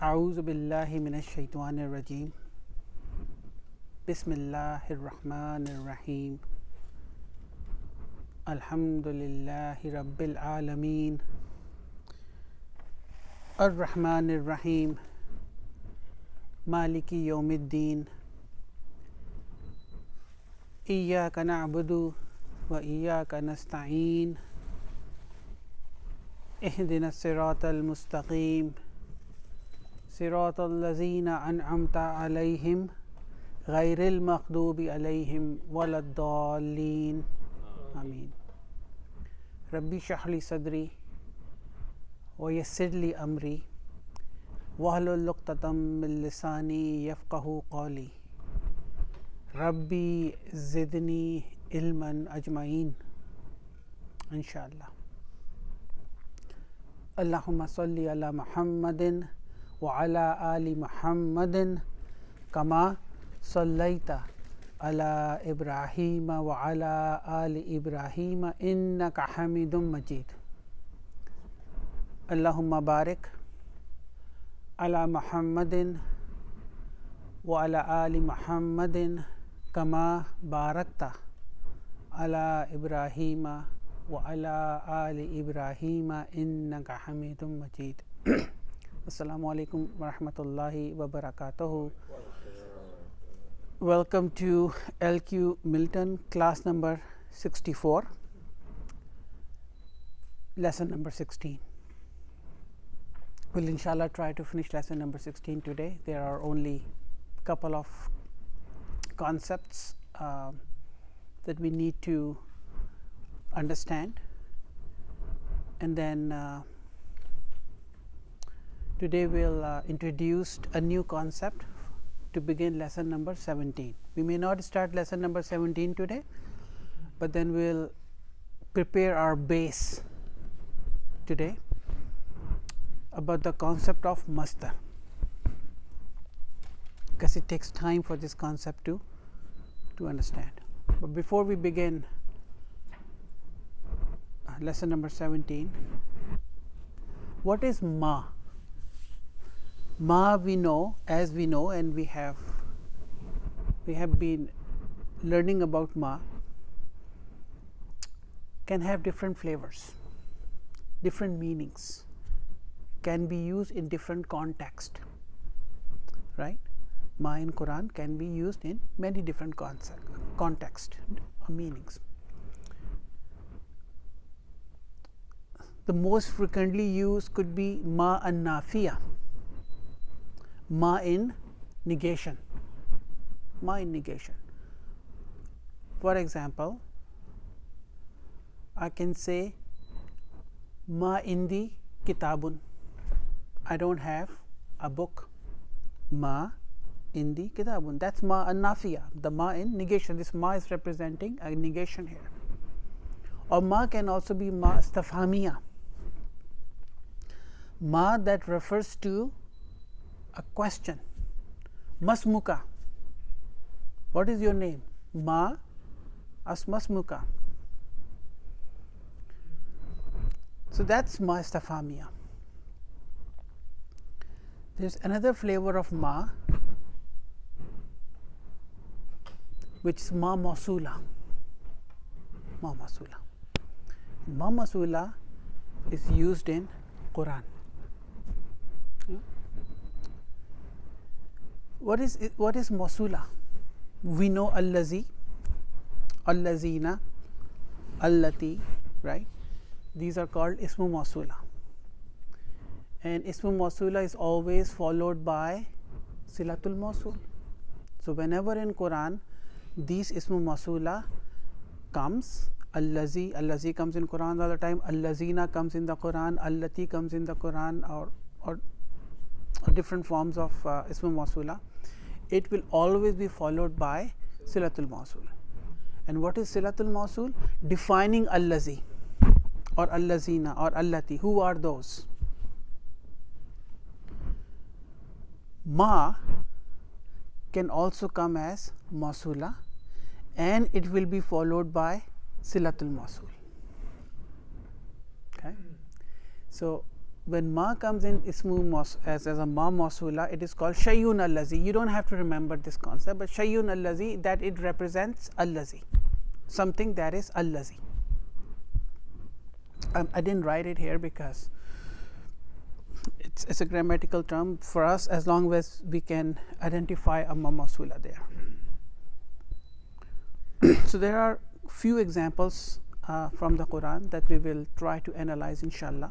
أعوذ بالله من الشيطان الرجيم بسم الله الرحمن الرحيم الحمد لله رب العالمين الرحمن الرحيم مالك يوم الدين إياك نعبد وإياك نستعين اهدنا الصراط المستقيم صراط الذين أنعمت عليهم غير المغضوب عليهم ولا الضالين آمين ربي اشرح لي صدري ويسر لي أمري واحلل عقدة من لساني يفقهوا قولي ربي زدني علما أجمعين إن شاء الله اللهم صل على محمد وعلى آل محمد كما صليت على إبراهيم وعلى آل إبراهيم إنك حميد مجيد اللهم بارك على محمد وعلى آل محمد كما باركت على إبراهيم وعلى آل إبراهيم إنك حميد مجيد Assalamu alaikum wa rahmatullahi wa barakatuhu. Welcome to LQ Milton, class number 64, lesson number 16. We'll inshallah try to finish lesson number 16 today. There are only a couple of concepts that we need to understand, and then today we'll introduce a new concept to begin lesson number 17. We may not start lesson number 17 today, but then we'll prepare our base today about the concept of masdar, because it takes time for this concept to understand. But before we begin lesson number 17, what is ma? Ma, we know, as we know, and we have been learning about ma, can have different flavors, different meanings, can be used in different context, right? Ma in Quran can be used in many different context or meanings. The most frequently used could be ma an nafiya, ma in negation, ma in negation. For example, I can say ma indi kitabun, I don't have a book. Ma indi kitabun, that's ma an nafiya, the ma in negation. This ma is representing a negation here. Or ma can also be ma istifhamiya, ma that refers to a question. Masmuka, what is your name? Ma asmasmuka. So that's ma istifhamiya. There's another flavor of ma, which is ma masula. Ma masula. Ma masula is used in Quran. What is masula? We know allazi, allazina, allati, right? These are called ismu masula, and ismu masula is always followed by silatul mawsul. So whenever in Quran these ismu masula comes, allazi comes in Quran all the time, allazina comes in the Quran, allati comes in the Quran, or different forms of ismu masula, it will always be followed by silatul mawsul. And what is silatul mawsul? Defining allazi or allazina or allati, who are those. Ma can also come as masula, and it will be followed by silatul mawsul. Okay. So when ma comes in as a ma Masula, it is called Shayun Allazi. You don't have to remember this concept, but Shayun Allazi, that it represents Allazi, something that is Allazi. I didn't write it here because it's a grammatical term for us, as long as we can identify a ma Masula there. So there are few examples from the Quran that we will try to analyze, inshallah,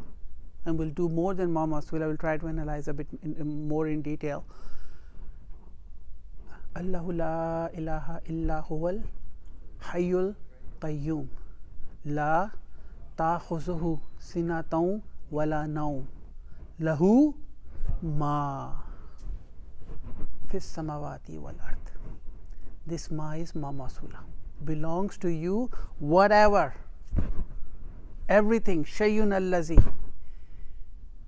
and we'll do more than ma Masula. We'll try to analyze a bit more in detail. Allahu la ilaha illa huwal hayyul qayyum la ta'khuzuhu sinatun wala nawm lahu ma fis samawati wal ard. This ma is ma Masula, belongs to you, whatever, everything. Shayun allazi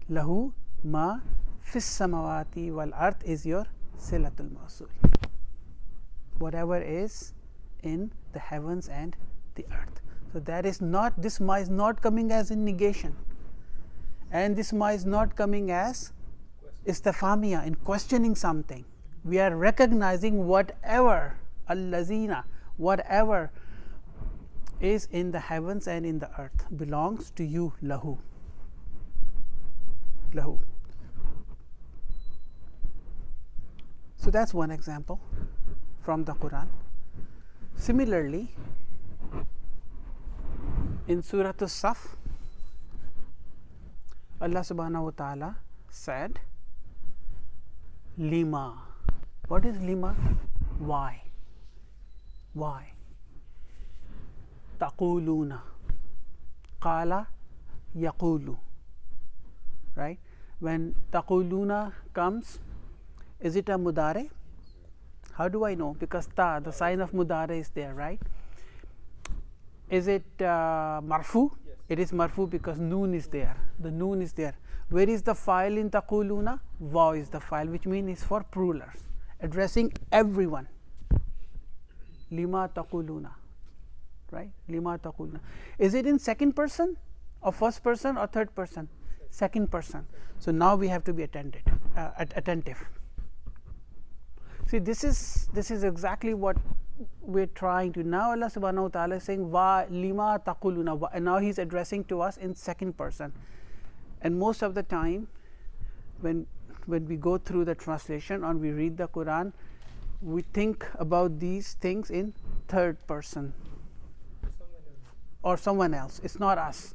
lahu ma fis samawati wal ard is your silatul mawsul, whatever is in the heavens and the earth. So that is not, this ma is not coming as in negation, and this ma is not coming as istifhamiyya, in questioning something. We are recognizing whatever allazina, whatever is in the heavens and in the earth belongs to you, lahu. So that's one example from the Quran. Similarly, in Surah As-Saf, Allah subhanahu wa ta'ala said lima. What is lima? Why? Taquluna, qala yaqulu, right? When taquluna comes, is it a mudare? How do I know? Because ta, the sign of mudare, is there, right? Is it marfu? Yes. It is marfu because noon is there. The noon is there. Where is the file in taquluna? Waw is the file, which means it's for plurals, addressing everyone. Lima taquluna, right? Lima taquluna. Is it in second person or first person or third person? Second person. So now we have to be attentive. See, this is exactly what we're trying to. Now Allah subhanahu wa ta'ala is saying wa lima taquluna, and now he's addressing to us in second person. And most of the time when we go through the translation or we read the Quran, we think about these things in third person or someone else. It's not us.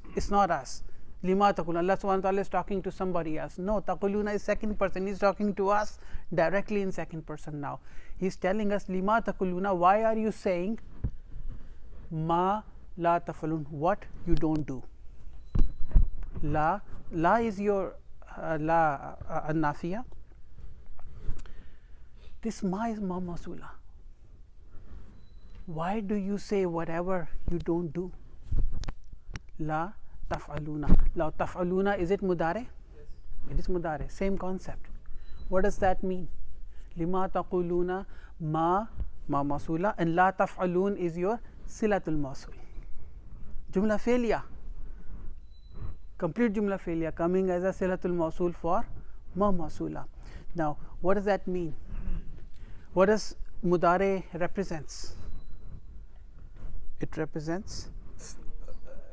Lima taquluna, Allah subhanahu wa ta'ala is talking to somebody else. No, taquluna is second person. He's talking to us directly in second person now. He's telling us lima taquluna, why are you saying ma la tafalun, what you don't do. La is your la an-nafiya. This ma is ma Masula. Why do you say whatever you don't do? La taf'aluna. La taf'aluna, is it mudare? Yes. It is mudare. Same concept. What does that mean? Lima taquluna ma Masula, and la taf'alun is your silatul mawsul. Jumla failure. Complete jumla failure coming as a silatul mawsul for ma Masula. Now, what does that mean? What does mudare represents? It represents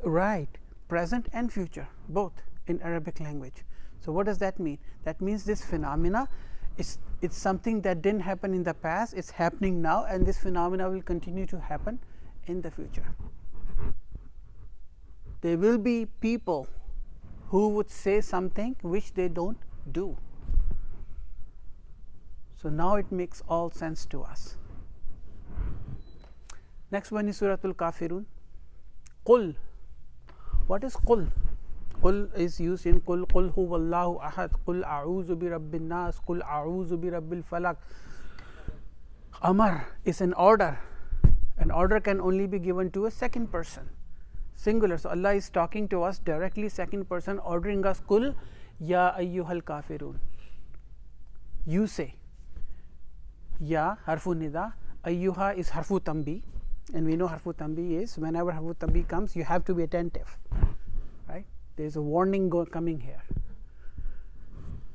right, present and future, both in Arabic language. So what does that mean? That means this phenomena it's something that didn't happen in the past, it's happening now, and this phenomena will continue to happen in the future. There will be people who would say something which they don't do. So now it makes all sense to us. Next one is Suratul Kafirun. Qul. What is Qul? Qul is used in Qul huwallahu ahad, Qul a'udhu bi rabbin nas, Qul a'udhu bi rabbil falak. Amar is an order. An order can only be given to a second person, singular. So Allah is talking to us directly, second person, ordering us, Qul ya ayyuhal kafirun. You say. Ya harfu nida, ayyuha is harfu tambi, and we know harfu tambi is whenever harfu tambi comes, you have to be attentive, right? There is a warning coming here.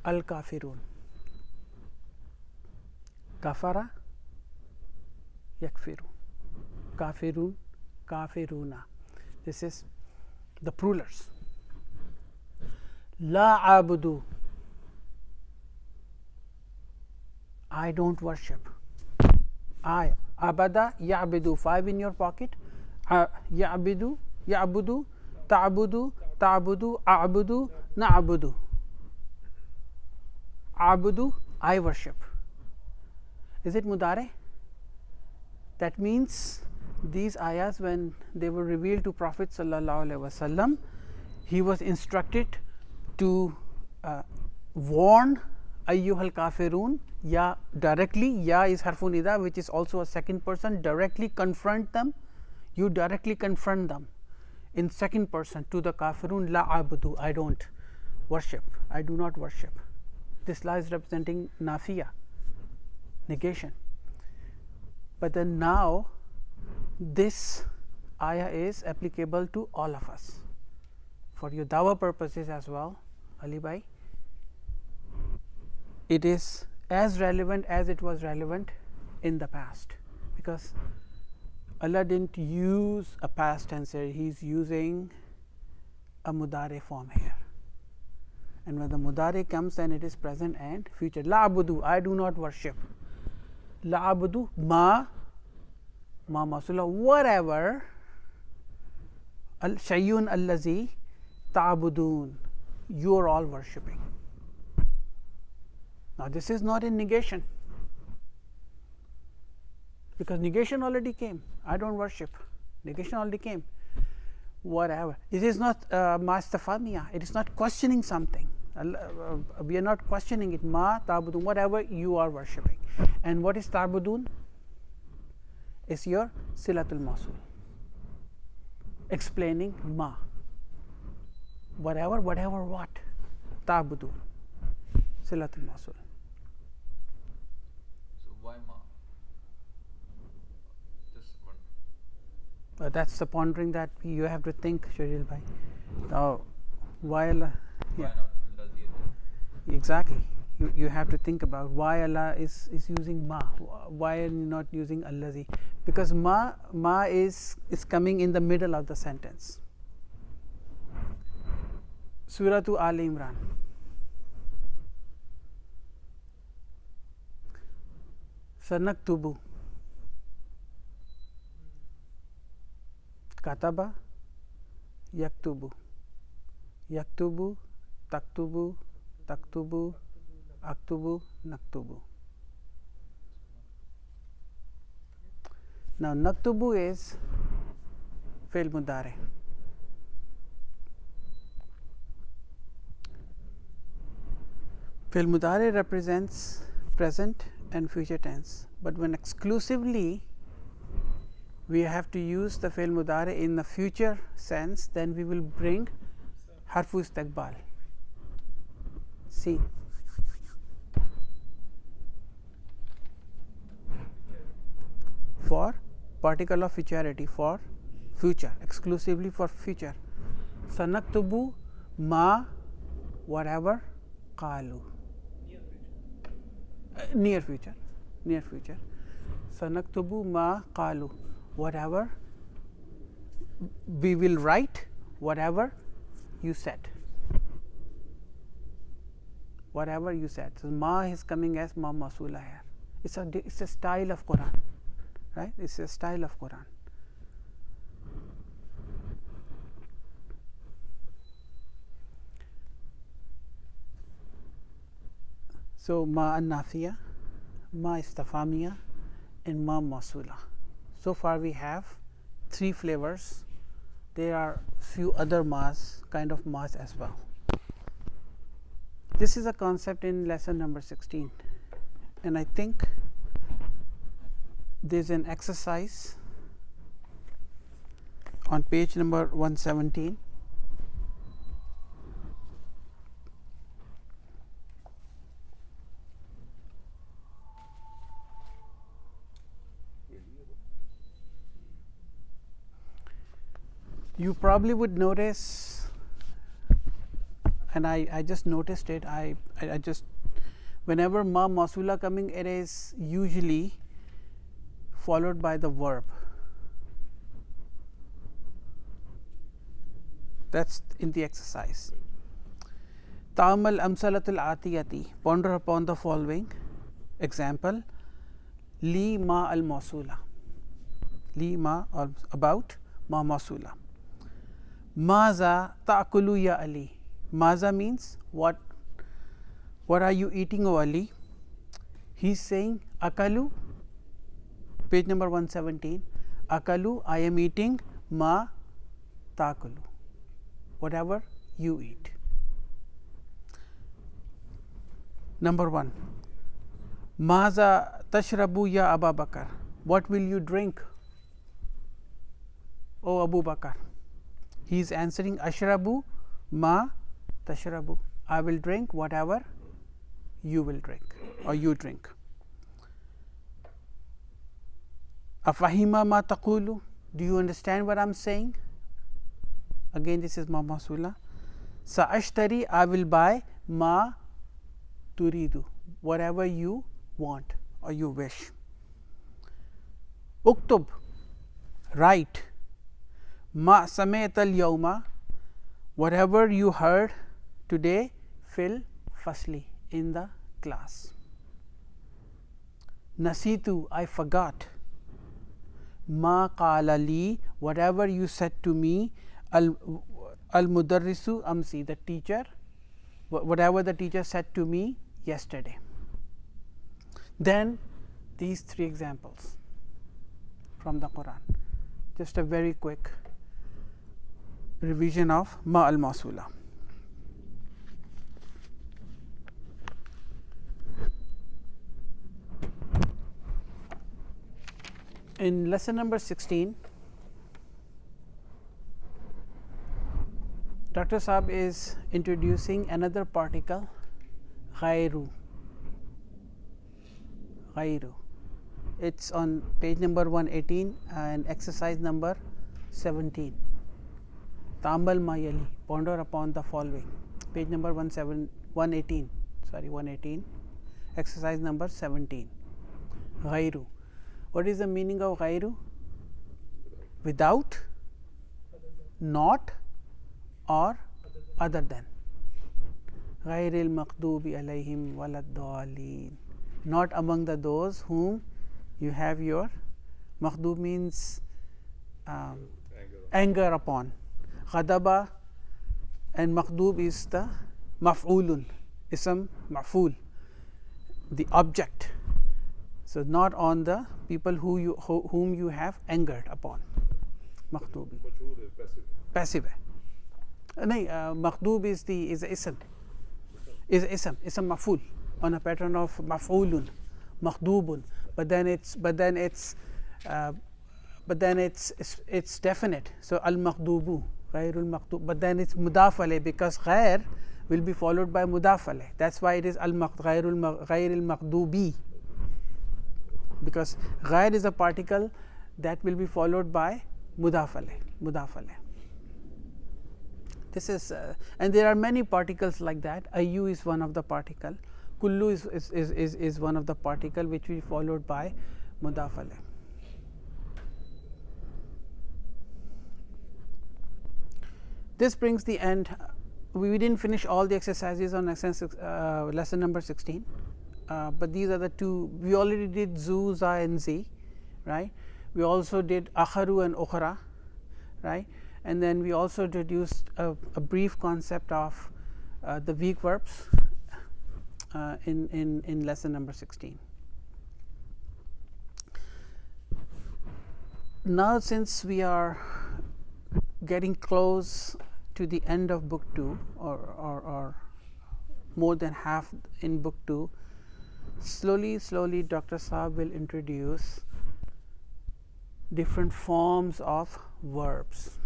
al-kafirun. Kafara, yakfiru. Kafirun, kafiruna. This is the plurals. La abudu, I don't worship. I, abada, ya'budu, 5 in your pocket. Ya'budu, ya'budu, ta'budu, ta'budu, a'budu, na'budu. Abudu, I worship. Is it mudare? That means these ayahs, when they were revealed to Prophet sallallahu alaihi wasallam, he was instructed to warn ayyuhal kafirun, ya directly, ya is harfu nida, which is also a second person, directly confront them. You directly confront them in second person to the kafirun, la abudu, I don't worship, I do not worship. This la is representing nafiya, negation. But then now this ayah is applicable to all of us for your dawah purposes as well, Ali Bhai. It is as relevant as it was relevant in the past, because Allah didn't use a past tense here, he is using a mudare form here. And when the mudare comes, then it is present and future. La abudu, I do not worship. La abudu, ma masula, whatever. Al shayyun allazi ta'budun, you are all worshipping. Now this is not in negation, because negation already came. I don't worship. Negation already came. Whatever. It is not mastafamiya. It is not questioning something. We are not questioning it. Ma ta'budun, whatever you are worshipping. And what is ta'budun? Is your silatul mawsul, explaining ma. Whatever what? Ta'budun, silatul mawsul. So why ma? Just one. That's the pondering that you have to think, Shajil bhai. Now, why Allah? Why Yeah. not allazi? Exactly. You have to think about why Allah is using ma. Why are you not using allazi? Because ma is coming in the middle of the sentence. Surah to Al Imran. Sanaktubu. Kataba, yaktubu. Yaktubu, taktubu, taktubu, aktubu, naktubu. Now naktubu is fi'l mudare. Fi'l mudare represents present and future tense, but when exclusively we have to use the fi'l mudare in the future sense, then we will bring harfu istiqbal. See, for particle of futurity, for future, exclusively for future. Sanaktubu ma whatever qalu, near future, near future. Sanaktubu ma qalu, whatever we will write, whatever you said, whatever you said. So ma is coming as ma masula here. It's a style of Quran, right? It's a style of Quran. So ma an-nafiya, ma istafamiya, and ma masula. So far we have 3 flavors. There are few other mas, kind of mas as well. This is a concept in lesson number 16, and I think there's an exercise on page number 117. You probably would notice and I just noticed it. I just, whenever ma Masula coming, it is usually followed by the verb. That's in the exercise. Ta'amal amsalatul atiyati, ponder upon the following example. Li ma al Masula, li ma, or about ma Masula. Maza ta'kulu ya Ali. Maza means what are you eating, O Ali? He's saying akalu, page number 117. Akalu, I am eating, ma ta'kulu, whatever you eat. Number 1. Maza tashrabu ya Abu Bakr. What will you drink, O Abu Bakr? He is answering ashrabu ma tashrabu. I will drink whatever you will drink or you drink. Afahima ma taqulu. Do you understand what I am saying? Again, this is ma Masula. Sa'ashtari, I will buy, ma turidu, whatever you want or you wish. Uktub, write. Ma sami'ta al-yawma, whatever you heard today, fil fasli, in the class. Nasitu, I forgot. Ma qala li, whatever you said to me. Al-mudarrisu amsi, the teacher, whatever the teacher said to me yesterday. Then these 3 examples from the Quran. Just a very quick revision of ma al-Masula. In lesson number 16, Dr. Saab is introducing another particle, Ghayru. Ghayru. It's on page number 118 and exercise number 17. Ta'ammal ma yali, ponder upon the following. Page number 118, exercise number 17. Ghayru. What is the meaning of Ghayru? Without, not, or other than. Ghayril maghdubi alayhim waladdallin. Not among those whom you have your maghdub means anger upon. Ghadaba and maghdub is the maf'ulun, ism maf'ul, the object. So not on the people whom you have angered upon. Maghdubi. Passive. Maghdub is the ism. Ism maf'ul on a pattern of maf'ulun, maghdubun. But then it's definite. So al maghdubu, ghayrul maghdub. But then it's mudaf alayh, because ghayr will be followed by mudaf alayh. That's why it is ghayrul maghdubi, because ghayr is a particle that will be followed by mudaf alayh. This is and there are many particles like that. Ayu is one of the particle. Kullu is one of the particle which will be followed by mudaf alayh. This brings the end. We didn't finish all the exercises on lesson number 16, but these are the 2. We already did zu, za and zi, right? We also did akharu and ukhra, right? And then we also introduced a brief concept of the weak verbs in lesson number 16. Now, since we are getting close to the end of book 2 or more than half in book 2, slowly Dr. Saab will introduce different forms of verbs.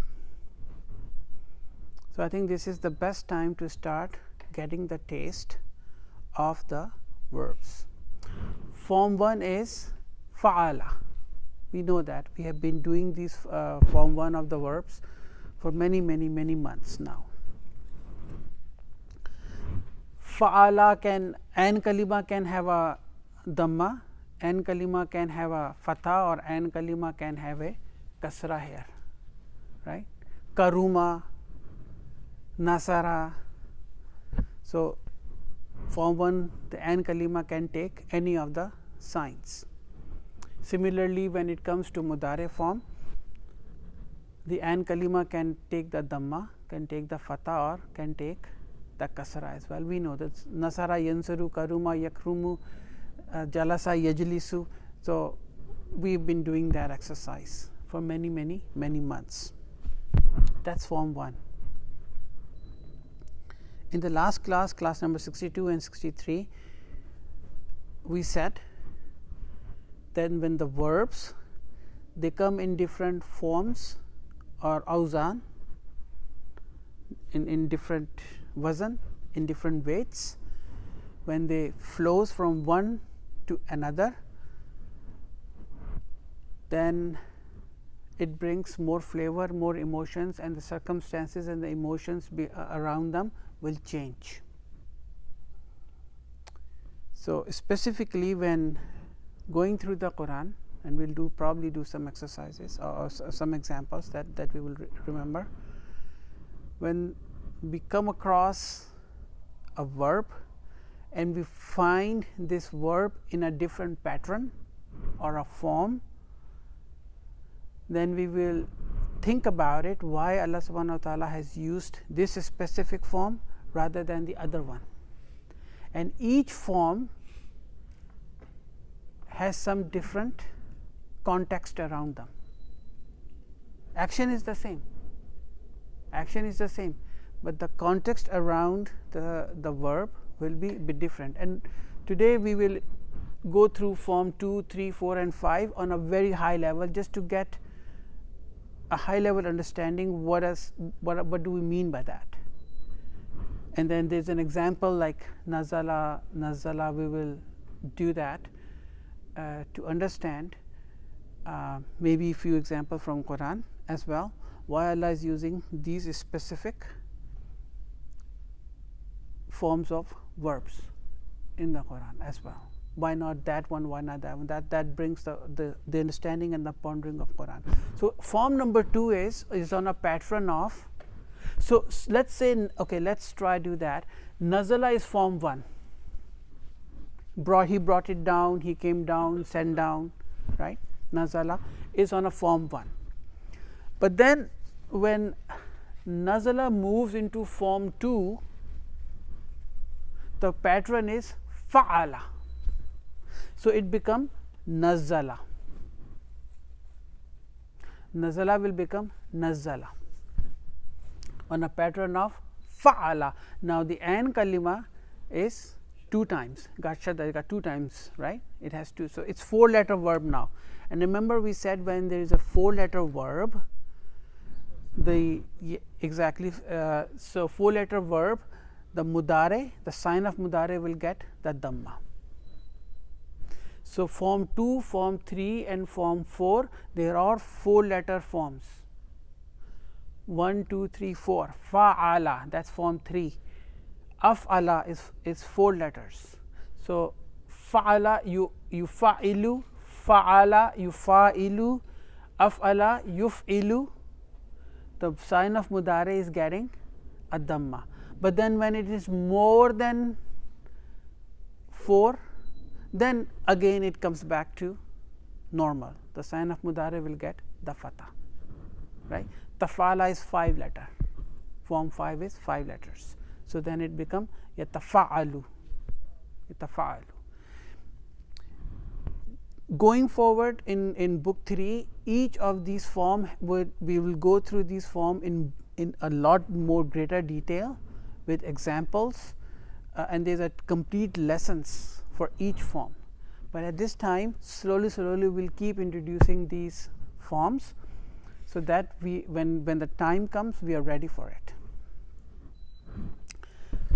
So I think this is the best time to start getting the taste of the verbs. Form 1 is fa'ala. We know that we have been doing this form 1 of the verbs for many months now. fa'ala can, an kalima can have a dhamma, an kalima can have a fatha, or an kalima can have a kasra here, right. Karuma, nasara. So, form 1, the an kalima can take any of the signs. Similarly, when it comes to mudare form, the an kalima can take the dhamma, can take the fatha, or can take the kasra as well. We know that nasara, yansaru, karuma, yakrumu, jalasa, yajlisu. So, we have been doing that exercise for many months. That is form 1. In the last class, class number 62 and 63, we said that when the verbs, they come in different forms or awzan, in different wazan, in different weights, when they flows from one to another, then it brings more flavor, more emotions, and the circumstances and the emotions around them will change. So, specifically when going through the Quran, and we will probably do some exercises or some examples that we will remember. When we come across a verb and we find this verb in a different pattern or a form, then we will think about it, why Allah subhanahu wa ta'ala has used this specific form rather than the other one. And each form has some different context around them. Action is the same, but the context around the verb will be a bit different. And today we will go through form 2, 3, 4 and 5 on a very high level, just to get a high level understanding what do we mean by that. And then there is an example like nazala, we will do that to understand maybe a few examples from Quran as well, why Allah is using these specific forms of verbs in the Quran as well. Why not that one, why not that one? That brings the understanding and the pondering of Quran. So, form number 2 is on a pattern of, so let us say, okay, let us try do that. Nazala is form 1, he brought it down, he came down, sent down, right. Nazala is on a form 1. But then when nazala moves into form 2, the pattern is fa'ala. So, it become nazala. Nazala will become nazala on a pattern of fa'ala. Now, the an kalima is 2 times, got 2 times, right? It has 2. So, it is 4 letter verb now. And remember, we said when there is a 4 letter verb, so 4 letter verb, the mudare, the sign of mudare will get the dhamma. So, form 2, form 3 and form 4, there are 4 letter forms, 1, 2, 3, 4. Fa'ala, that is form 3. Af'ala is 4 letters. So, fa'ala yufa'ilu, fa'ala yufa'ilu, af'ala yuf'ilu, the sign of mudare is getting a dhamma. But then when it is more than 4, then again it comes back to normal. The sign of mudare will get the fatha, right. Tafala is 5 letter, form 5 is 5 letters. So, then it become yatafa'alu. Going forward in book 3, each of these form we will go through these form in a lot more greater detail with examples, and there is a complete lessons for each form. But at this time, slowly we will keep introducing these forms, so that when the time comes, we are ready for it.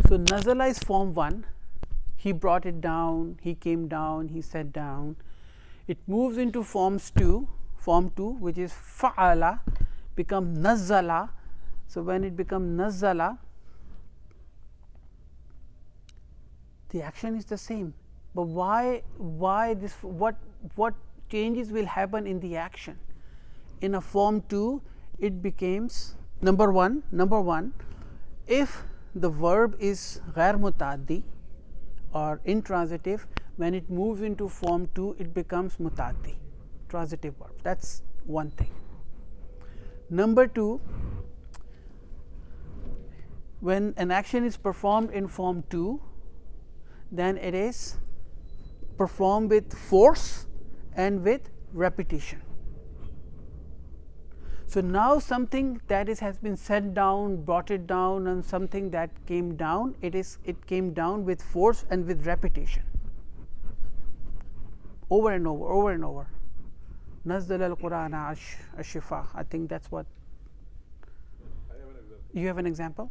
So, nazala is form 1, he brought it down, he came down, he sat down. It moves into form 2, which is fa'ala, become nazala. So, when it becomes nazala, The action is the same, but why this, what changes will happen in the action? In a form 2, it becomes number one, if the verb is ghair mutaaddi or intransitive, when it moves into form 2, it becomes mutaaddi, transitive verb. That's one thing. Number 2, when an action is performed in form 2, then it is performed with force and with repetition. So now something that has been set down, brought it down, and something that came down, it came down with force and with repetition, over and over. Nazzala al-Qur'ana ash-shifa. I think that's what. I have an example. You have an example?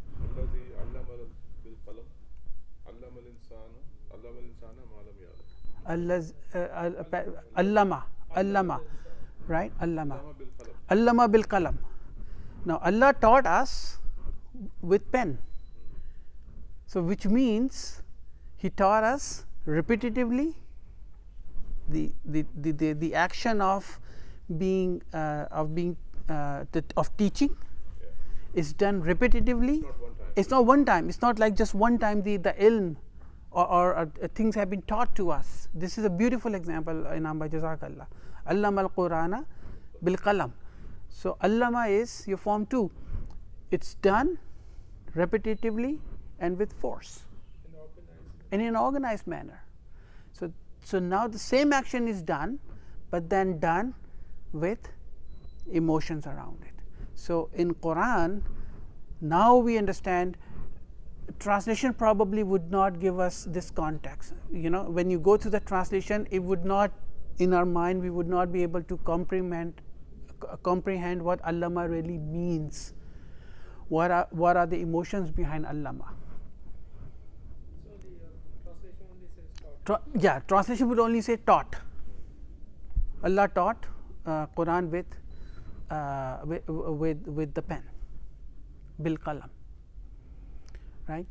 Allama, right? Allama bil qalam. Now Allah taught us with pen, so which means He taught us repetitively. The action of being of teaching is done repetitively. It's not one time. It's not like just one time the ilm or things have been taught to us. This is a beautiful example, Inam Jazakallah. Allama al-Qur'ana bil qalam. So allama is your form 2. It's done repetitively and with force and in an organized manner. So now the same action is done, but then done with emotions around it. So in Quran, now we understand. Translation probably would not give us this context. You know, when you go to the translation, it would not, in our mind, we would not be able to comprehend what allama really means. What are the emotions behind allama? So the translation only says taught. Translation would only say taught. Allah taught Quran with the pen, bil qalam. Right.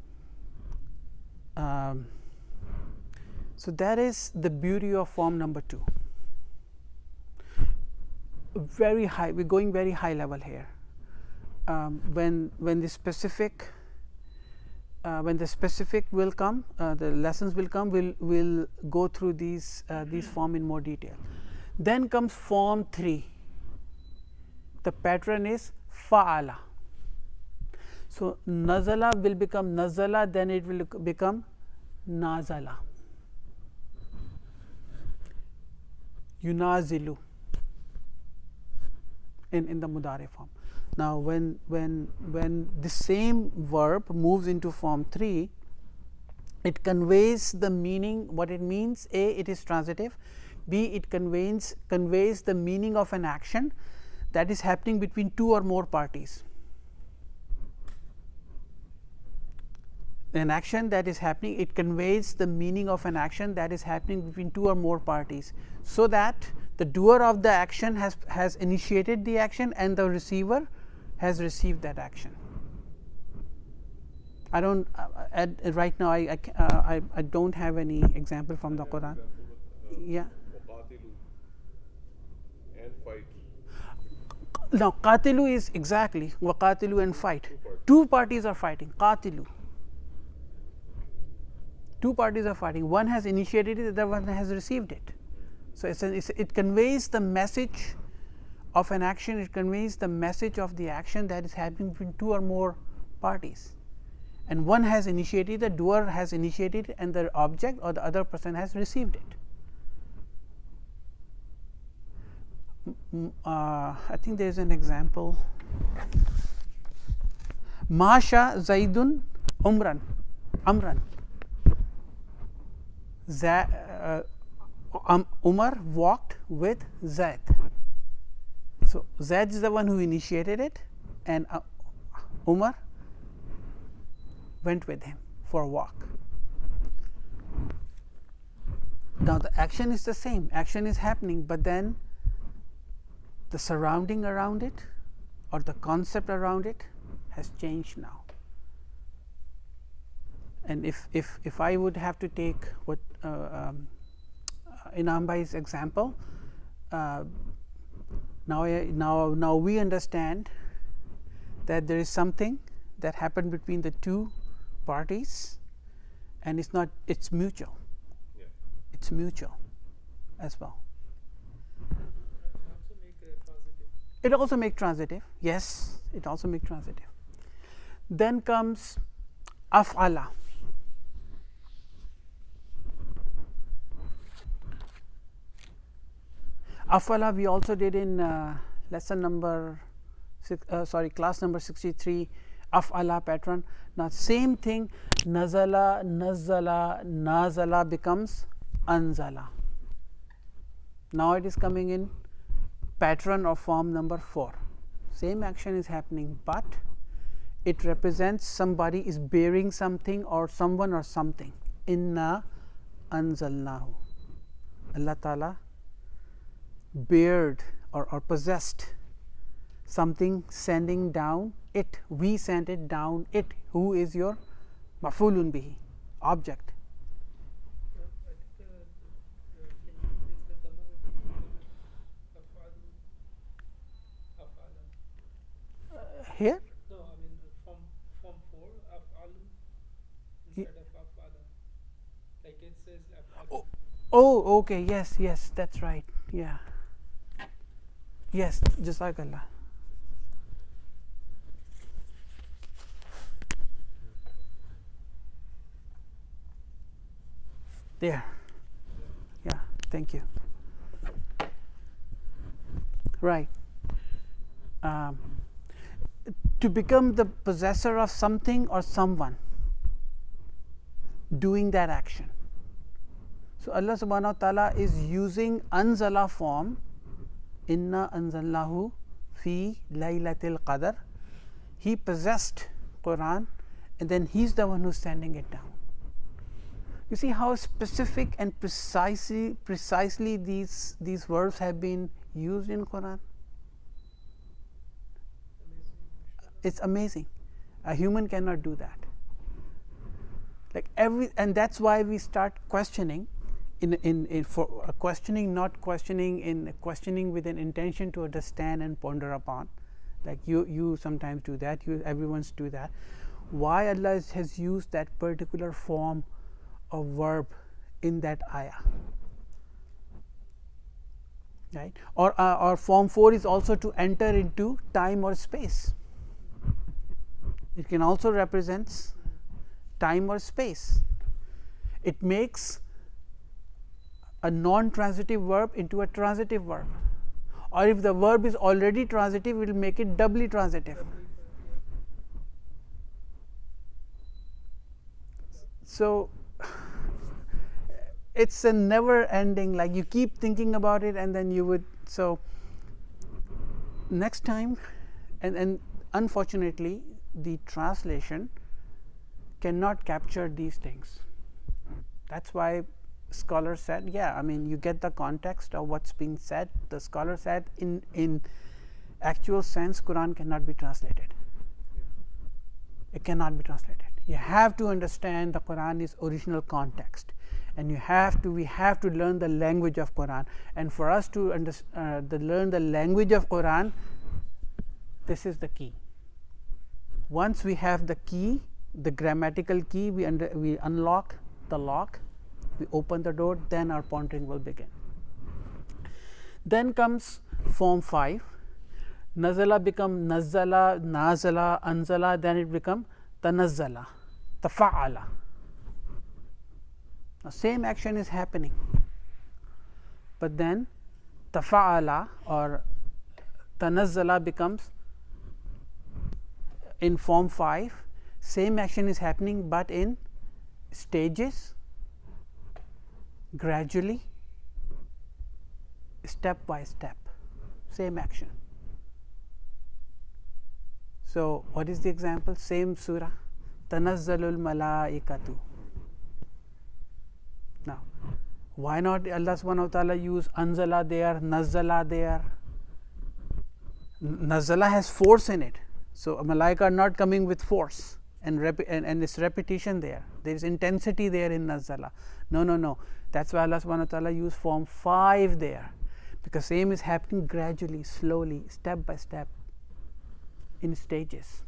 So that is the beauty of form number 2. Very high. We're going very high level here. When the specific will come, the lessons will come. We'll go through these form in more detail. Then comes form 3. The pattern is fa'ala. So nazala will become nazala, then it will become nazala. Yunazilu in the mudari form. Now when the same verb moves into form 3, it conveys the meaning, what it means. A, it is transitive. B, it conveys the meaning of an action that is happening between 2 or more parties. An action that is happening, it conveys the meaning of an action that is happening between 2 or more parties, so that the doer of the action has initiated the action and the receiver has received that action. I don't right now I don't have any example from the Quran. Yeah. And fight. Now qatilu is exactly waqatilu and fight. 2 parties are fighting. Qatilu. 2 parties are fighting. One has initiated it, the other one has received it. So it conveys the message of an action. It conveys the message of the action that is happening between 2 or more parties. And one has initiated, the doer has initiated, and the object or the other person has received it. I think there is an example. Masha Zaidun Amran. Umar walked with Zaid. So Zaid is the one who initiated it, and Umar went with him for a walk. Now the action is the same, action is happening, but then the surrounding around it or the concept around it has changed now. And if I would have to take what Inam Bhai's example, now we understand that there is something that happened between the two parties, and it's mutual. Yeah. It's mutual as well. Also make transitive. It also make transitive. Yes, it also make transitive. Then comes af'ala. Af'ala we also did in lesson number class number 63, af'ala pattern. Now same thing, nazala, nazzala, nazala becomes anzala. Now it is coming in pattern or form number 4. Same action is happening, but it represents somebody is bearing something or someone or something. Inna anzalnahu. Allah Ta'ala bared or possessed something, sending down it. We sent it down it. Who is your maf'ulun bihi, object? I think can you replace the dhamma with af'ala? Here? No, I mean from 4 af'alu instead of af'ala. Like it says af'alu. Oh, okay. Yes, that's right. Yeah. Yes, Jazakallah. There. Yeah, thank you. Right. To become the possessor of something or someone doing that action. So Allah subhanahu wa ta'ala is using anzala form, inna anzalnahu fi laylatil qadr. He possessed Quran, and then he's the one who's sending it down. You see how specific and precisely these verbs have been used in Quran. It's amazing. A human cannot do that. And that's why we start questioning questioning with an intention to understand and ponder upon. Like you sometimes do that. Everyone's do that. Why Allah has used that particular form of verb in that ayah, right? Or form 4 is also to enter into time or space. It can also represent time or space. It makes a non-transitive verb into a transitive verb, or if the verb is already transitive, it will make it doubly transitive. So it's a never ending, like you keep thinking about it, and then you would. So next time, and unfortunately the translation cannot capture these things. That's why scholars said, yeah, I mean, you get the context of what's being said. The scholar said in actual sense, Quran cannot be translated. It cannot be translated. You have to understand the Quran's original context, and we have to learn the language of Quran. And for us to learn the language of Quran, this is the key. Once we have the key, the grammatical key, we unlock the lock, we open the door, then our pondering will begin. Then comes form 5. Nazala become nazzala, nazala, anzala, then it become tanazzala, tafa'ala. Now same action is happening, but then tafa'ala or tanazzala becomes in form 5. Same action is happening, but in stages, gradually, step by step, same action. So what is the example? Same surah, tanazzalul malaikatu. Now why not Allah subhanahu wa ta'ala use anzala there, nazzala there? Nazzala has force in it, so malaika are not coming with force, and it's repetition there. There is intensity there in nazala. No. That's why Allah subhanahu wa ta'ala used form 5 there, because same is happening gradually, slowly, step by step, in stages.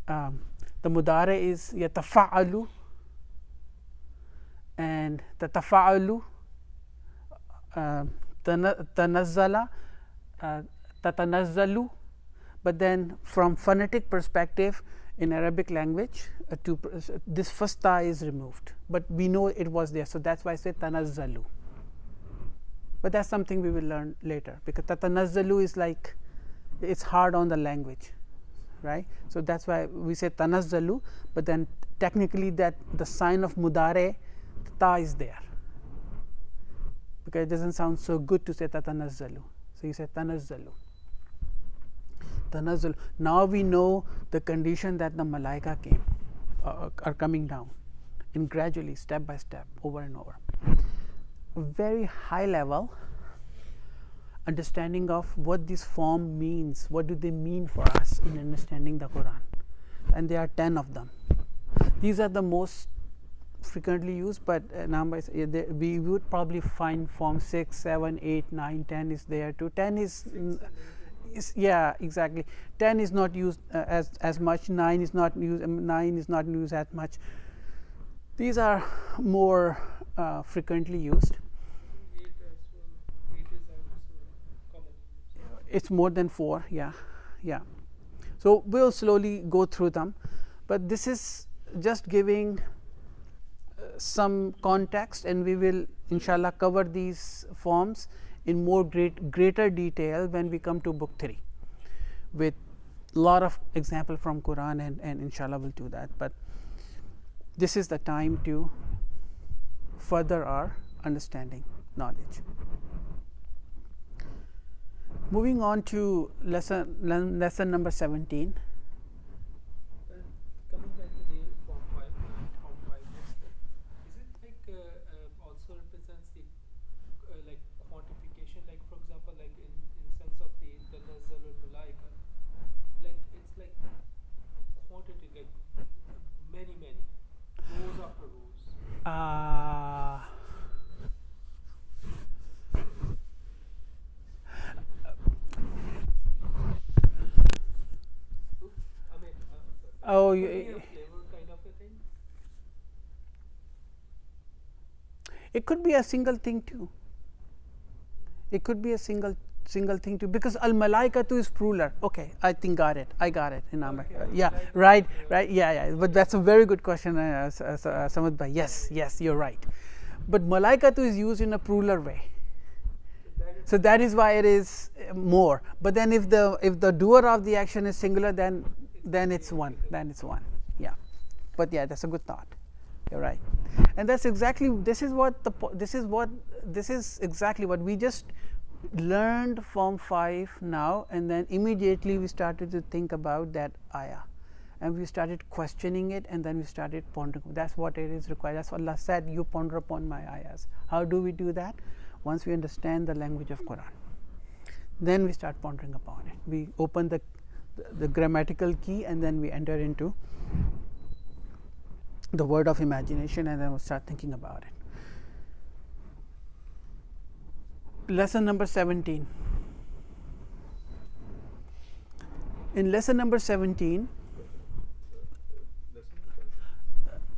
The mudare is yatafa'alu, and tatafa'alu, tanazzala, tatanazzalu. But then from phonetic perspective in Arabic language, this first ta is removed, but we know it was there, so that's why I say tanazzalu. But that's something we will learn later, because tatanazzalu is like, it's hard on the language, right? So that's why we say tanazzalu, but then technically that the sign of mudare, ta is there, because it doesn't sound so good to say tatanazzalu, so you say tanazzalu. Tanazzul. Now we know the condition that the malaika came, are coming down, and gradually, step by step, over and over. A very high level understanding of what this form means, what do they mean for us in understanding the Quran, and there are 10 of them. These are the most frequently used, but we would probably find form 6, 7, 8, 9, 10 is there too. 10 is yeah, exactly. 10 is not used as much. 9 is not used. 9 is not used as much. These are more frequently used. 8 as well. 8 is also common. It's more than 4. Yeah. So we'll slowly go through them, but this is just giving some context, and we will inshallah cover these forms in more greater detail when we come to book 3 with lot of example from Quran, and inshallah we'll do that. But this is the time to further our understanding, knowledge. Moving on to lesson number 17. Coming back to the form 5, is it like also represents the like quantification, like for example, like in sense of the Nazzal al-Malaika, like it's like quantity, like many rows after rows. Oh, Could be a flavor kind of a thing. it could be a single thing too. It could be a single thing too, because al-malaikatu is plural. Okay, I think I got it in Amr. Okay. Yeah, right, yeah. But that's a very good question, Samad bhai. Yes, you're right. But malaikatu is used in a plural way, so that is why it is more. But then if the doer of the action is singular, then it's one. Yeah, but yeah, that's a good thought. You're right, and that's exactly this is exactly what we just learned form 5 now, and then immediately we started to think about that ayah, and we started questioning it, and then we started pondering. That's what it is required. That's what Allah said, you ponder upon my ayahs. How do we do that? Once we understand the language of Quran, then we start pondering upon it. We open the grammatical key, and then we enter into the word of imagination, and then we'll start thinking about it. Lesson number 17. In lesson number 17,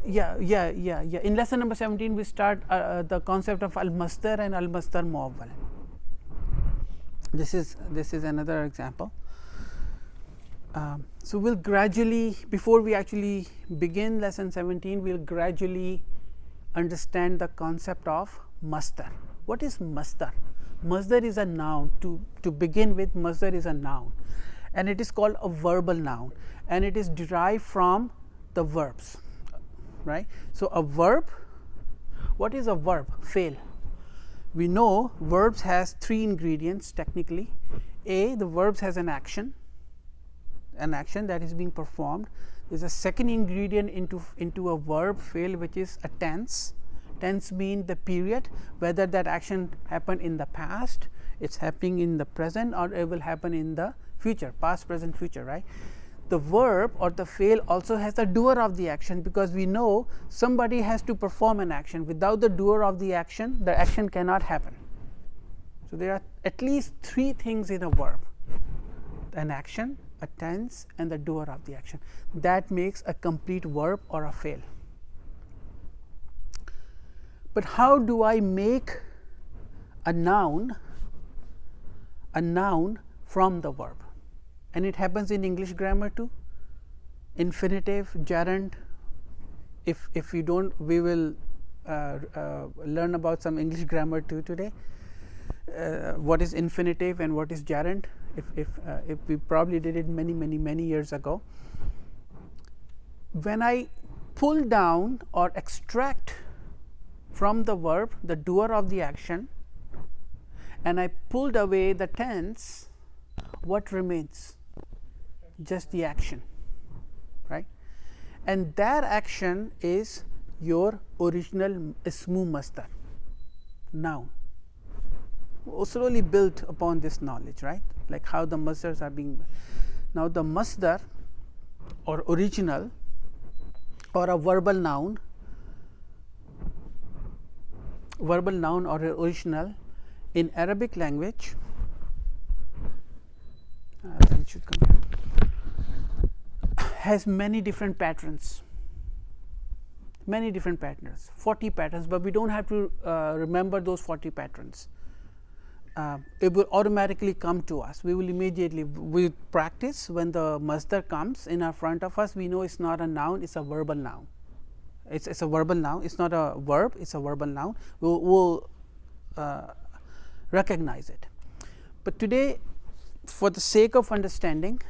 yeah. In lesson number 17, we start the concept of Al-Masdar and Al-Masdar Al-Mu'awwal. This is another example. So we'll gradually, before we actually begin lesson 17, we'll gradually understand the concept of masdar. What is masdar? Masdar is a noun. To begin with, masdar is a noun, and it is called a verbal noun, and it is derived from the verbs, right? So a verb, what is a verb? Fail. We know verbs has 3 ingredients technically. A, the verbs has an action that is being performed. There's a second ingredient into a verb fail, which is a tense. Tense means the period, whether that action happened in the past, it's happening in the present, or it will happen in the future, past, present, future, right? the verb or the fail also has the doer of the action, because we know somebody has to perform an action. Without the doer of the action cannot happen. So there are at least 3 things in a verb: an action, a tense, and the doer of the action. That makes a complete verb or a fail. But how do I make a noun from the verb? And it happens in English grammar too. Infinitive, gerund. If you don't, we will learn about some English grammar too today. What is infinitive and what is gerund? If we probably did it many years ago. When I pull down or extract from the verb the doer of the action, and I pulled away the tense, what remains? Just the action, right? And that action is your original ismu masdar, noun. Slowly built upon this knowledge, right? Like how the masdars are being. Now the masdar or original or a verbal noun or original in Arabic language, it should come here, has many different patterns, 40 patterns, but we don't have to remember those 40 patterns. It will automatically come to us. We will immediately, with practice, when the masdar comes in our front of us, we know it's not a noun, it's a verbal noun. It's a verbal noun, it's not a verb, it's a verbal noun. We'll recognize it. But today, for the sake of understanding,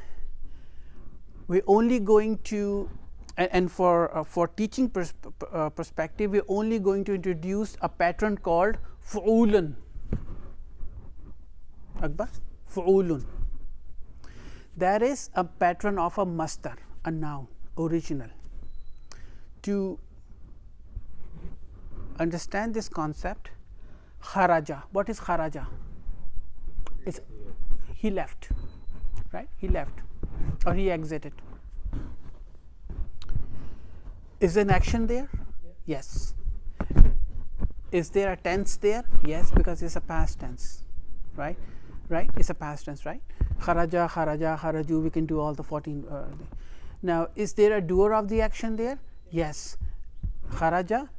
we're only going to, and for teaching perspective, we're only going to introduce a pattern called fu'ulun. Akbar, fu'ulun. That is a pattern of a masdar, a noun, original. To understand this concept, kharaja. What is kharaja? It's he left, right? He left or he exited. Is an action there? Yes. Is there a tense there? Yes, because it's a past tense, right? Right? It's a past tense, right? Kharaja, kharaja, kharaju. We can do all the 14. Now, is there a doer of the action there? Yes. Kharaja,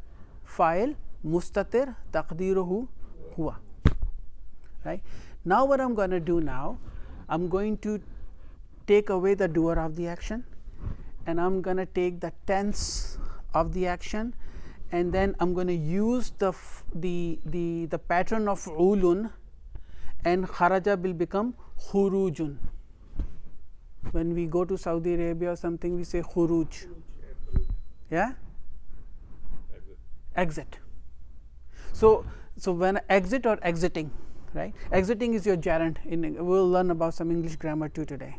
fa'il, mustatir, taqdiruhu, huwa. Right? Now, what I'm going to do now, I'm going to take away the doer of the action, and I'm going to take the tense of the action, and then I'm going to use the pattern of ulun, and kharaja will become khurujun. When we go to Saudi Arabia or something, we say khuruj. Yeah? Exit. So when exit or exiting, right? Exiting is your gerund. We'll learn about some English grammar too today.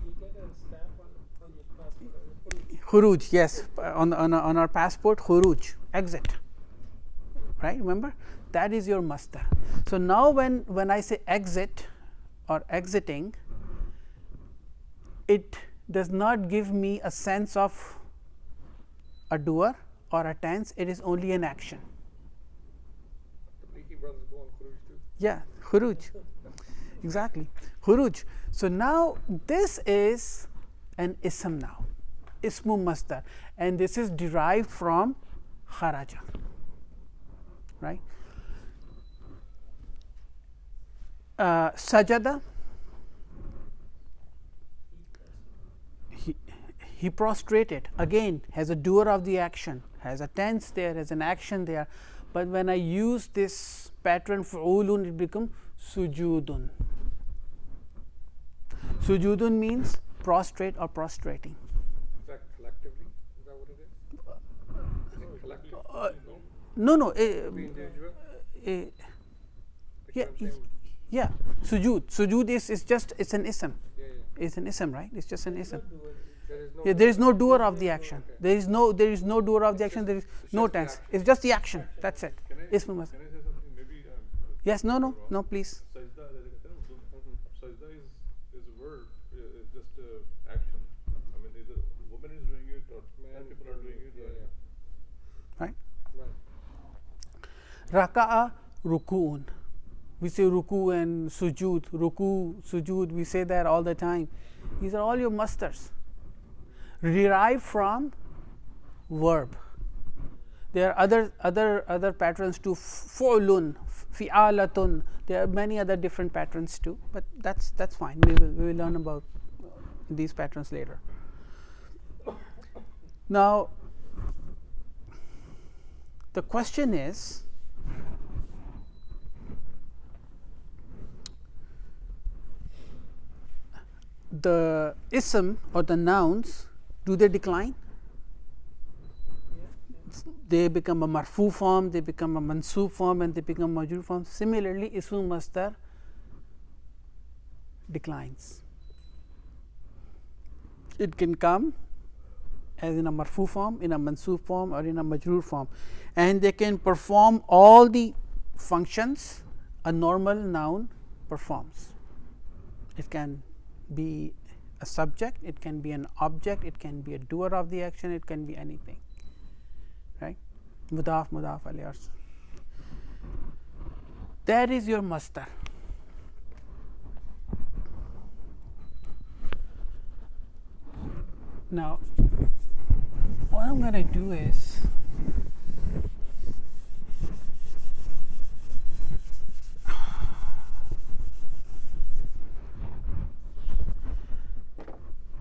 Khuruj, yes, on our passport, khuruj, exit, right? Remember, that is your masdar. So now when I say exit or exiting, it does not give me a sense of a doer or a tense. It is only an action. Yeah, khuruj, exactly, khuruj. So now this is an ism now, ismu masdar, and this is derived from kharaja, right? Sajada, he prostrated, again has a doer of the action, has a tense there, has an action there, but when I use this pattern fu'ulun, it becomes sujudun. Sujudun means prostrate or prostrating. Is that collectively? Is that what it is? Is it collective? No. The individual? Yeah. Sujud is just, it's an ism. Yeah. It's an ism, right? It's just an ism. There is no doer of the action. There is no doer of the action. There is no tense. It's just the action. That's it. Ismu masdar. Can I say something? Maybe. Yes. No. Please. Sajda is a verb. It's just action. I mean, is it Raka'a, ruku'un. We say ruku and sujud. Ruku, sujud, we say that all the time. These are all your masdars derived from verb. There are other patterns too. Fu'lun, fi'alatun. There are many other different patterns too. But that's fine. We will learn about these patterns later. Now, the question is, the ism or the nouns, do they decline? They become a marfu form, they become a mansub form, and they become majrur form. Similarly, ism masdar declines. It can come as in a marfu form, in a mansub form, or in a majrur form, and they can perform all the functions a normal noun performs. It can be a subject, it can be an object, it can be a doer of the action, it can be anything, right? Mudaf, mudaf alayh. That is your masdar. Now, what I'm going to do is,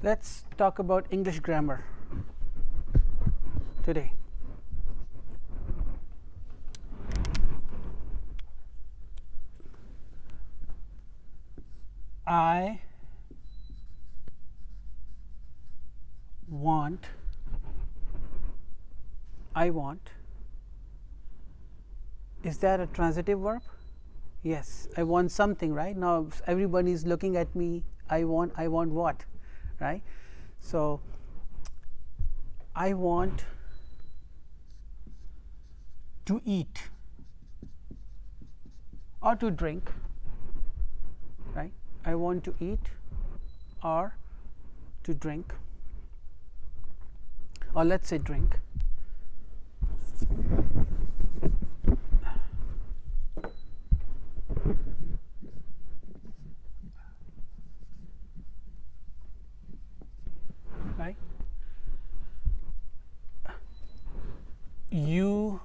let's talk about English grammar today. I want. Is that a transitive verb? Yes, I want something, right? Now everybody is looking at me. I want what, right? So I want to eat or to drink, right? I want to eat or to drink, or let's say drink. Right? You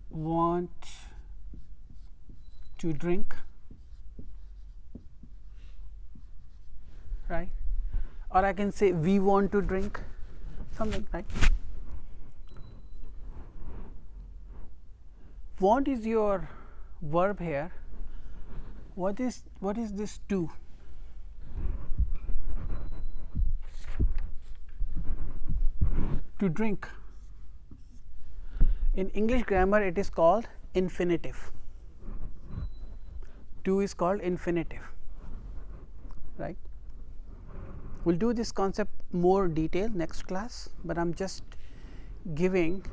want to drink, right? Or I can say we want to drink, something, right? Want is your verb here. What is this to? To drink. In English grammar it is called infinitive. To is called infinitive, right? We'll do this concept more detail next class, but I'm just giving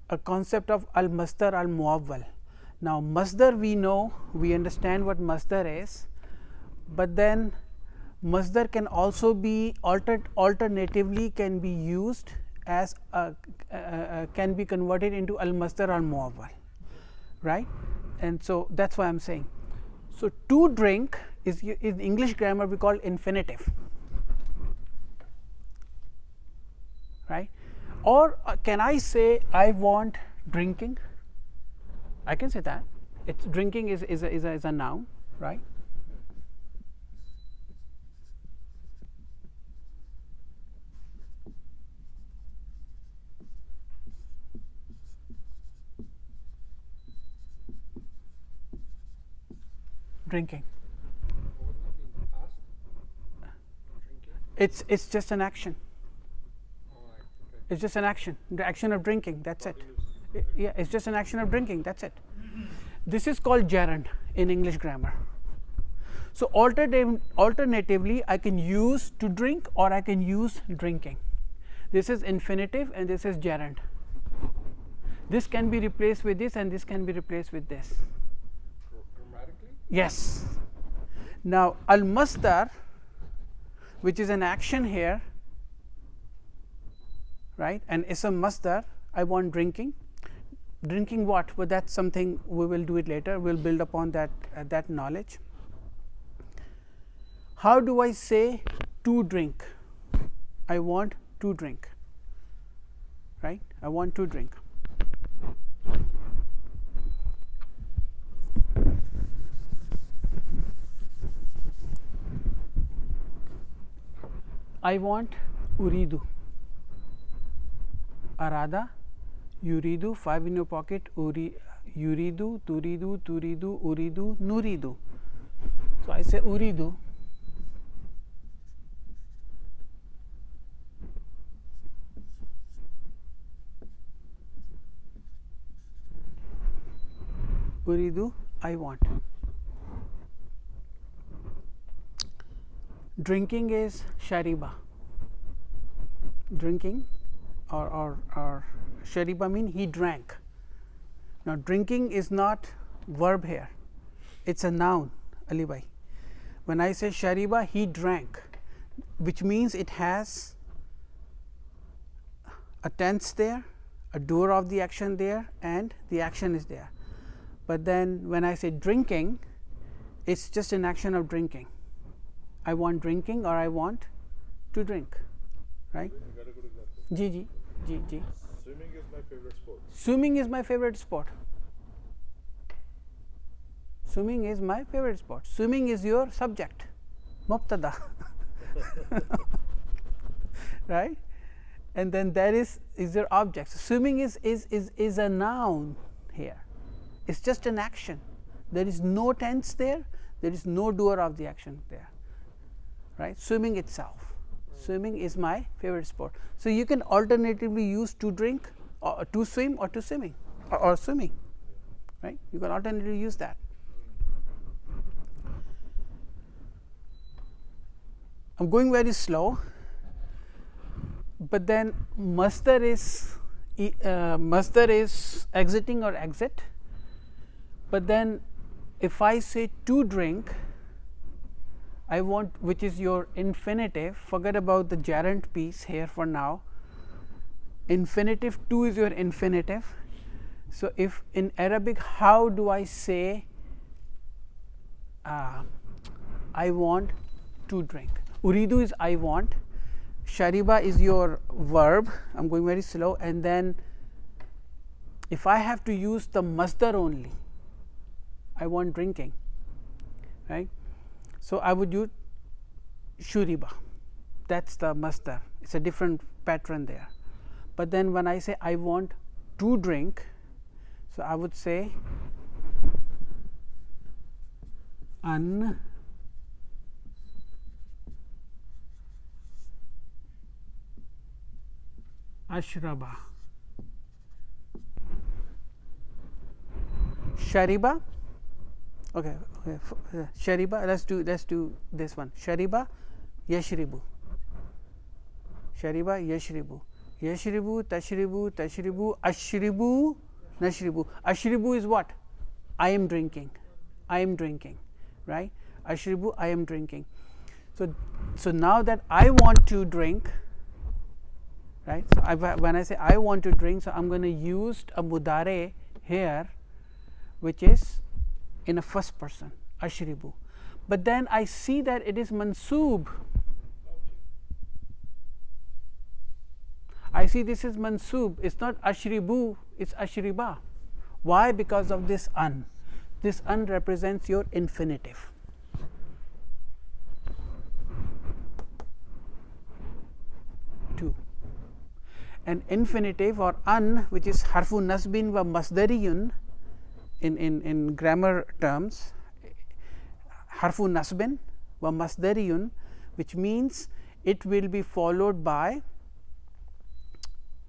a concept of Al-Masdar Al-Mu'awwal. Now, masdar we know, we understand what masdar is, but then masdar can also be alternatively can be used as can be converted into Al-Masdar Al-Mu'awwal, right? And so that's why I'm saying. So to drink is in English grammar we call infinitive, right? Or can I say I want drinking? I can say that. It's drinking is a noun, right? Drinking. What does that mean? Past? Drinking? It's just an action. Alright, okay. It's just an action. The action of drinking. That's it. Yeah, it's just an action of drinking. That's it. This is called gerund in English grammar. So alternatively, I can use to drink or I can use drinking. This is infinitive and this is gerund. This can be replaced with this and this can be replaced with this. Grammatically? Yes. Now, Al-Masdar, which is an action here, right? And ism masdar, I want drinking. Drinking what? Well, that's something we will do it later. We'll build upon that that knowledge. How do I say to drink? I want to drink, right? I want to drink. I want uridu. Arada, yuridu, 5 in your pocket, yuridu, turidu, turidu, uridu, nuridu. So, I say uridu. Uridu, I want. Drinking is shariba. Drinking or shariba mean he drank. Now, drinking is not verb here, it is a noun, Ali bhai. When I say shariba, he drank, which means it has a tense there, a doer of the action there, and the action is there. But then when I say drinking, it is just an action of drinking. I want drinking or I want to drink, right? You got a good example. Ji. Swimming is my favorite sport. Swimming is my favorite sport. Swimming is my favorite sport. Swimming is your subject, mubtada, right? And then there is your object. So, swimming is a noun here. It's just an action. There is no tense there. There is no doer of the action there. Right? Swimming itself. Swimming is my favorite sport. So, you can alternatively use to drink or to swim or to swimming or swimming, right? You can alternatively use that. I am going very slow, but then masdar is exiting or exit, but then if I say to drink, I want, which is your infinitive, forget about the gerund piece here for now. Infinitive, to is your infinitive. So, if in Arabic, how do I say I want to drink? Uridu is I want, shariba is your verb, I am going very slow, and then if I have to use the masdar only, I want drinking, right. So, I would use shuriba, that is the masdar, it is a different pattern there. But then when I say I want to drink, so I would say an ashraba, shariba. Okay, shariba. Let's do this one. Shariba, yashribu. Shariba, yashribu. Yashribu, tashribu, tashribu, ashribu, nashribu. Ashribu is what? I am drinking. I am drinking, right? Ashribu, I am drinking. So now that I want to drink, right? So when I say I want to drink, so I'm going to use a mudare here, which is in a first person, ashribu. But then I see that it is mansoob. I see this is mansoob. It's not ashribu, it's ashriba. Why? Because of this an. This an represents your infinitive. Two. An infinitive or an, which is harfu nasbin wa masdariyun. In grammar terms, harfu nasbin wa masdariyun, which means it will be followed by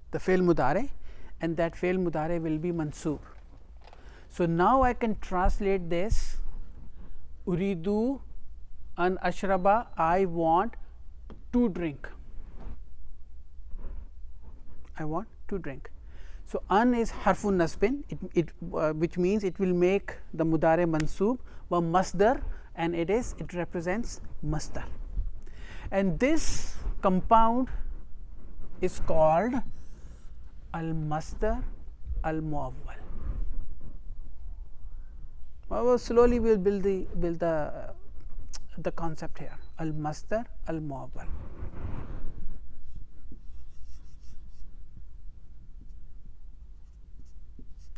the fail mudare, and that fail mudare will be mansoob. So, now I can translate this uridu an ashraba, I want to drink. I want to drink. So, an is harfun nasbin, which means it will make the mudare mansoob wa masdar, and it represents masdar. And this compound is called Al-Masdar Al-Mu'awwal. Well, slowly we'll build the concept here. Al-Masdar Al-Mu'awwal.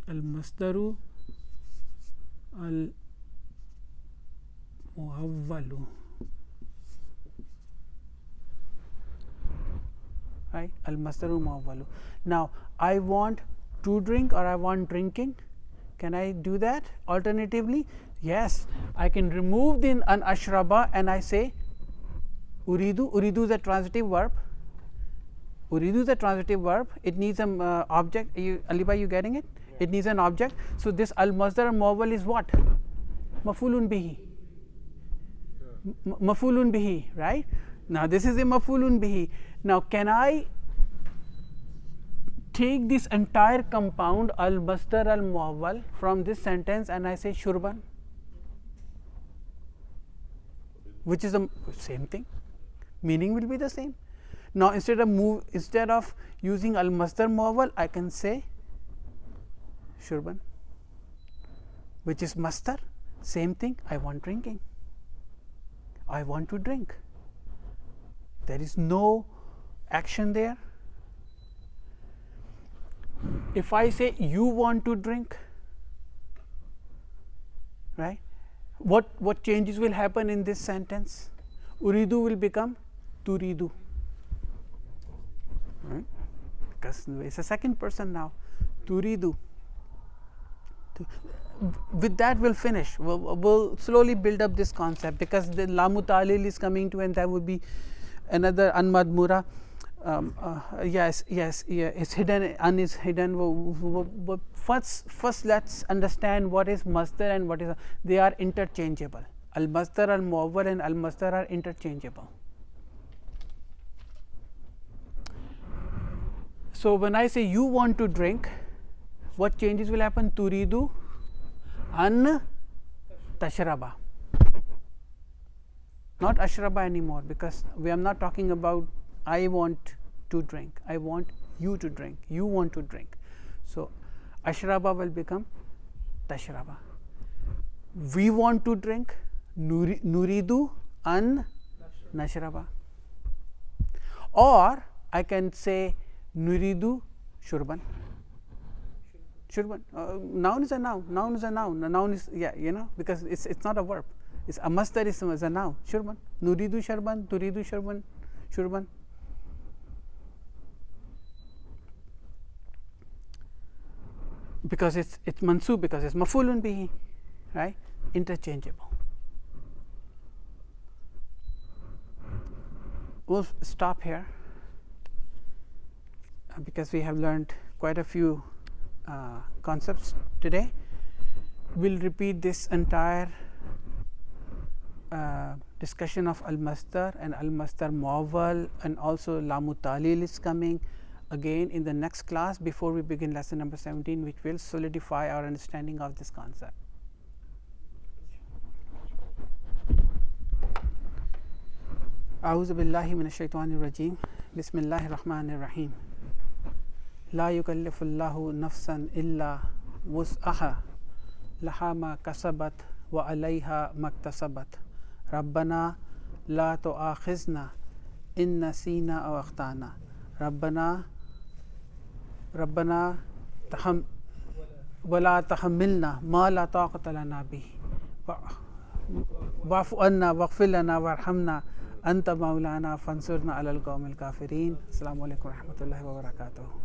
Al-Masdaru Al-Mu'awwalu. Right? Al-Masdaru Mu'awwalu. Now, I want to drink or I want drinking. Can I do that? Alternatively, yes, I can remove the an ashraba and I say uridu. Uridu is a transitive verb. Uridu is a transitive verb. It needs an object. Aliba, you getting it? Yeah. It needs an object. So this al-masdar al-mu'awwal is what? Maf'ulun bihi. Maf'ulun bihi, right? Now this is a maf'ulun bihi. Now can I take this entire compound al-masdar al-mu'awwal from this sentence and I say shurban, which is the same thing, meaning will be the same. Now instead of using al-masdar mu'awwal, I can say shurban, which is masdar, same thing. I want drinking, I want to drink. There is no action there. If I say you want to drink, right, what changes will happen in this sentence? Uridu will become turidu, right? Because it's a second person now. Turidu. With that we'll finish. We'll slowly build up this concept, because the lamu ta'lil is coming to, and that would be another anmadmura. Yes, it's hidden, un is hidden. First let's understand what is masdar and what is, they are interchangeable. Al-Masdar Al-Mu'awwal and Al-Masdar are interchangeable. So when I say you want to drink, what changes will happen? Turidu an tashraba, not ashraba anymore, because we are not talking about I want to drink, I want you to drink, you want to drink. So ashraba will become tashraba. We want to drink, nuridu an nashraba. Or I can say nuridu shurban. Shurban. Noun is a noun. Noun is a noun. A noun is, yeah, you know, because it's not a verb. It's a masdar is a noun. Shurban. Nuridu shurban. Turidu shurban. Shurban. Because it's mansub, because it's maf'ulun bihi, right? Interchangeable. We'll stop here because we have learned quite a few concepts today. We'll repeat this entire discussion of al-masdar and al-masdar mu'awwal, and also lamu ta'lil is coming again in the next class before we begin lesson number 17, which will solidify our understanding of this concept. A'udhu billahi minash shaitanir rajim. Bismillahir rahmanir rahim. La yukallifullahu nafsan illa wus'aha laha ma kasabat wa alayha maktasabat. Rabbana la tu'akhizna in nasina aw akhtana. Rabbana wala tahammilna ma la taqata lana bihi wa'fu anna waghfir lana warhamna anta maulana fansurna alal qawmil kafirin. Assalamu alaikum wa rahmatullahi wa barakatuh.